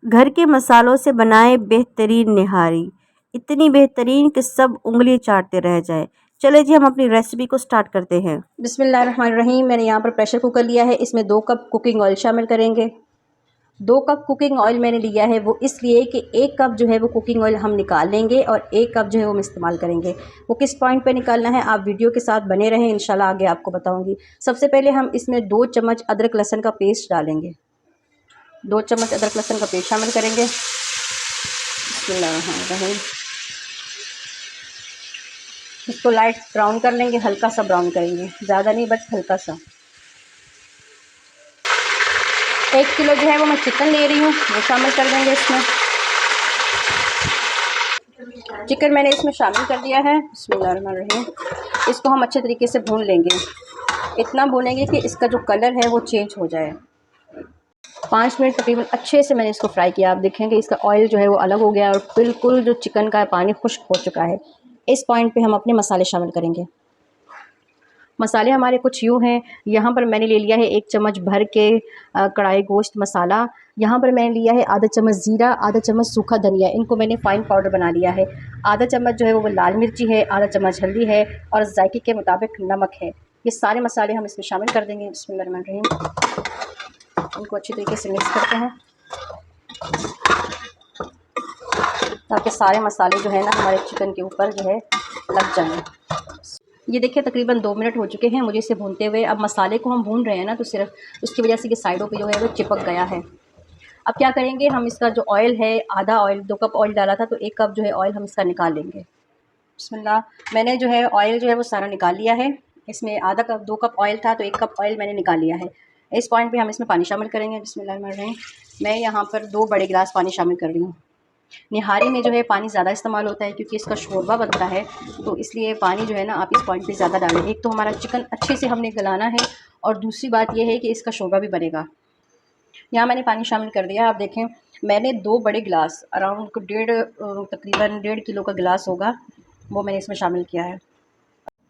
घर के मसालों से बनाए बेहतरीन निहारी, इतनी बेहतरीन कि सब उंगली चाटते रह जाए। चले जी हम अपनी रेसिपी को स्टार्ट करते हैं। बिस्मिल्लाहिर्रहमानिर्रहीम। मैंने यहाँ पर प्रेशर कुकर लिया है, इसमें 2 कप कुकिंग ऑयल शामिल करेंगे। 2 कप कुकिंग ऑयल मैंने लिया है वो इसलिए कि 1 कप जो है वो कुकिंग ऑयल हम निकाल लेंगे और 1 कप जो है वो हम इस्तेमाल करेंगे। वो किस पॉइंट पे निकालना है आप वीडियो के साथ बने रहें, इंशाल्लाह आगे आपको बताऊँगी। सबसे पहले हम इसमें 2 चम्मच अदरक लहसुन का पेस्ट डालेंगे। 2 चम्मच अदरक लहसुन का पेस्ट शामिल करेंगे। बिस्मिल्लाहिर्रहमानिर्रहीम। इसको लाइट ब्राउन कर लेंगे, हल्का सा ब्राउन करेंगे, ज़्यादा नहीं बस हल्का सा। 1 किलो जो है वो मैं चिकन ले रही हूँ, वो शामिल कर देंगे इसमें। चिकन मैंने इसमें शामिल कर दिया है। बिस्मिल्लाहिर्रहमानिर्रहीम। इसको हम अच्छे तरीके से भून लेंगे, इतना भूनेंगे कि इसका जो कलर है वो चेंज हो जाए। 5 मिनट तकरीबन अच्छे से मैंने इसको फ्राई किया। आप देखेंगे इसका ऑयल जो है वो अलग हो गया और बिल्कुल जो चिकन का पानी खुश्क हो चुका है। इस पॉइंट पे हम अपने मसाले शामिल करेंगे। मसाले हमारे कुछ यूँ हैं, यहाँ पर मैंने ले लिया है 1 चम्मच भर के कढ़ाई गोश्त मसाला। यहाँ पर मैंने लिया है आधा चम्मच ज़ीरा, आधा चम्मच सूखा धनिया, इनको मैंने फ़ाइन पाउडर बना लिया है। आधा चम्मच जो है वो लाल मिर्ची है, आधा चम्मच हल्दी है और जायके के मुताबिक नमक है। ये सारे मसाले हम इसमें शामिल कर देंगे। बिस्मिल्लाहिर्रहमानिर्रहीम। इनको अच्छी तरीके से मिक्स करते हैं ताकि सारे मसाले जो है ना हमारे चिकन के ऊपर जो है लग जाएँ। ये देखिए तकरीबन 2 मिनट हो चुके हैं मुझे इसे भूनते हुए। अब मसाले को हम भून रहे हैं ना, तो सिर्फ उसकी वजह से ये साइडों पे जो है वो चिपक गया है। अब क्या करेंगे, हम इसका जो ऑयल है, आधा ऑयल, 2 कप ऑयल डाला था तो 1 कप जो है ऑयल हम इसका निकाल लेंगे। बिस्मिल्लाह। मैंने जो है ऑयल जो है वो सारा निकाल लिया है। इसमें आधा कप 2 कप ऑयल था तो 1 कप ऑयल मैंने निकाल लिया है। इस पॉइंट पे हम इसमें पानी शामिल करेंगे। बिस्मिल्लाहिर्रहमानिर्रहीम। मैं यहाँ पर 2 बड़े गिलास पानी शामिल कर रही हूँ। निहारी में जो है पानी ज़्यादा इस्तेमाल होता है क्योंकि इसका शोरबा बनता है, तो इसलिए पानी जो है ना आप इस पॉइंट पे ज़्यादा डालें। एक तो हमारा चिकन अच्छे से हमने गलाना है और दूसरी बात ये है कि इसका शोरबा भी बनेगा। यहाँ मैंने पानी शामिल कर दिया। आप देखें मैंने 2 बड़े गिलास अराउंड तकरीबन 1.5 किलो का गिलास होगा, वो मैंने इसमें शामिल किया है।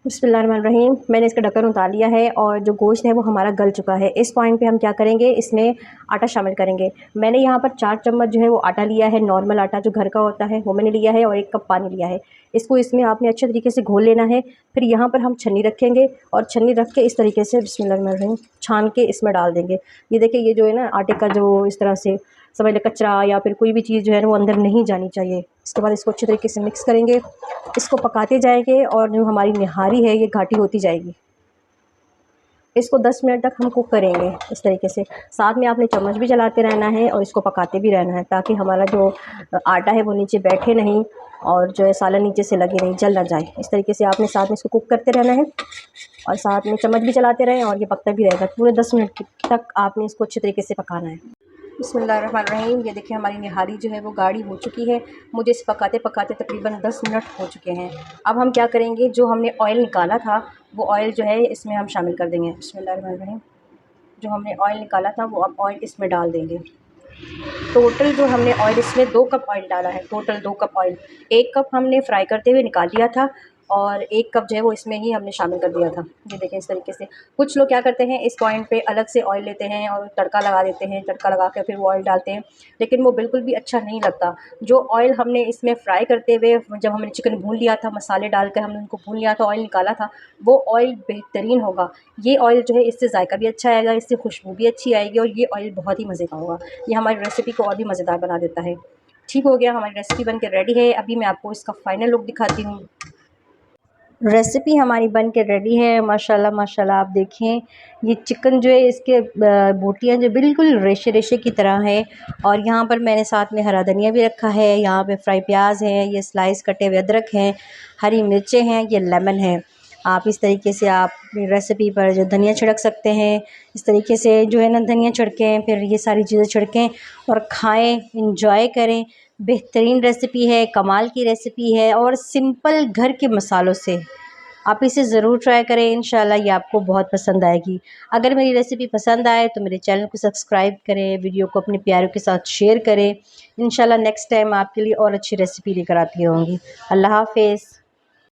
बिस्मिल्लाहिर्रहमानिर्रहीम। मैंने इसका ढक्कन उतार लिया है और जो गोश्त है वो हमारा गल चुका है। इस पॉइंट पे हम क्या करेंगे, इसमें आटा शामिल करेंगे। मैंने यहाँ पर 4 चम्मच जो है वो आटा लिया है, नॉर्मल आटा जो घर का होता है वो मैंने लिया है और 1 कप पानी लिया है। इसको इसमें आपने अच्छे तरीके से घोल लेना है। फिर यहाँ पर हम छन्नी रखेंगे और छन्नी रख के इस तरीके से बिस्मिल्लाहिर्रहमानिर्रहीम छान के इसमें डाल देंगे। ये देखिए ये जो है ना आटे का जो इस तरह से समझ लें कचरा या फिर कोई भी चीज़ जो है ना वो अंदर नहीं जानी चाहिए। इसके बाद इसको अच्छे तरीके से मिक्स करेंगे, इसको पकाते जाएंगे और जो हमारी निहारी है ये घाटी होती जाएगी। इसको 10 मिनट तक हम कुक करेंगे इस तरीके से। साथ में आपने चम्मच भी चलाते रहना है और इसको पकाते भी रहना है ताकि हमारा जो आटा है वो नीचे बैठे नहीं और जो है सालन नीचे से लगे नहीं, जल ना जाए। इस तरीके से आपने साथ में इसको कुक करते रहना है और साथ में चम्मच भी चलाते रहें और ये पकता भी रहेगा। पूरे 10 मिनट तक आपने इसको अच्छे तरीके से पकाना है। बिस्मिल्लाहिर्रहमानिर्रहीम। ये देखिए हमारी निहारी जो है वो गाढ़ी हो चुकी है। मुझे इसे पकाते पकाते तकरीबन 10 मिनट हो चुके हैं। अब हम क्या करेंगे, जो हमने ऑयल निकाला था वो ऑयल जो है इसमें हम शामिल कर देंगे। बिस्मिल्लाहिर्रहमानिर्रहीम। जो हमने ऑयल निकाला था वो अब ऑयल इसमें डाल देंगे। टोटल जो हमने ऑयल इसमें 2 कप ऑयल डाला है, टोटल 2 कप ऑयल। 1 कप हमने फ्राई करते हुए निकाल लिया था और 1 कप जो है वो इसमें ही हमने शामिल कर दिया था। ये देखें इस तरीके से। कुछ लोग क्या करते हैं इस पॉइंट पे अलग से ऑयल लेते हैं और तड़का लगा देते हैं, तड़का लगा के फिर वो ऑयल डालते हैं, लेकिन वो बिल्कुल भी अच्छा नहीं लगता। जो ऑयल हमने इसमें फ्राई करते हुए जब हमने चिकन भून लिया था, मसाले डाल कर हमने उनको भून लिया था, ऑयल निकाला था, वो ऑयल बेहतरीन होगा। ये ऑयल जो है इससे जायका भी अच्छा आएगा, इससे खुशबू भी अच्छी आएगी और ये ऑयल बहुत ही मज़े का होगा। ये हमारी रेसिपी को और भी मज़ेदार बना देता है। ठीक हो गया, हमारी रेसिपी बन के रेडी है। अभी मैं आपको इसका फाइनल लुक दिखाती हूँ। रेसिपी हमारी बन के रेडी है। माशाल्लाह माशाल्लाह आप देखें ये चिकन जो है इसके बोटियाँ जो बिल्कुल रेशे रेशे की तरह है और यहाँ पर मैंने साथ में हरा धनिया भी रखा है, यहाँ पे फ्राई प्याज है, ये स्लाइस कटे हुए अदरक हैं, हरी मिर्चें हैं, ये लेमन है। आप इस तरीके से आप रेसिपी पर जो धनिया छिड़क सकते हैं, इस तरीके से जो है ना धनिया छिड़कें, फिर ये सारी चीज़ें छिड़कें और खाएं, इंजॉय करें। बेहतरीन रेसिपी है, कमाल की रेसिपी है और सिंपल घर के मसालों से आप इसे ज़रूर ट्राई करें। इंशाल्लाह ये आपको बहुत पसंद आएगी। अगर मेरी रेसिपी पसंद आए तो मेरे चैनल को सब्सक्राइब करें, वीडियो को अपने प्यारों के साथ शेयर करें। इंशाल्लाह नेक्स्ट टाइम आपके लिए और अच्छी रेसिपी लेकर आती रहूँगी। अल्लाह हाफ़िज़।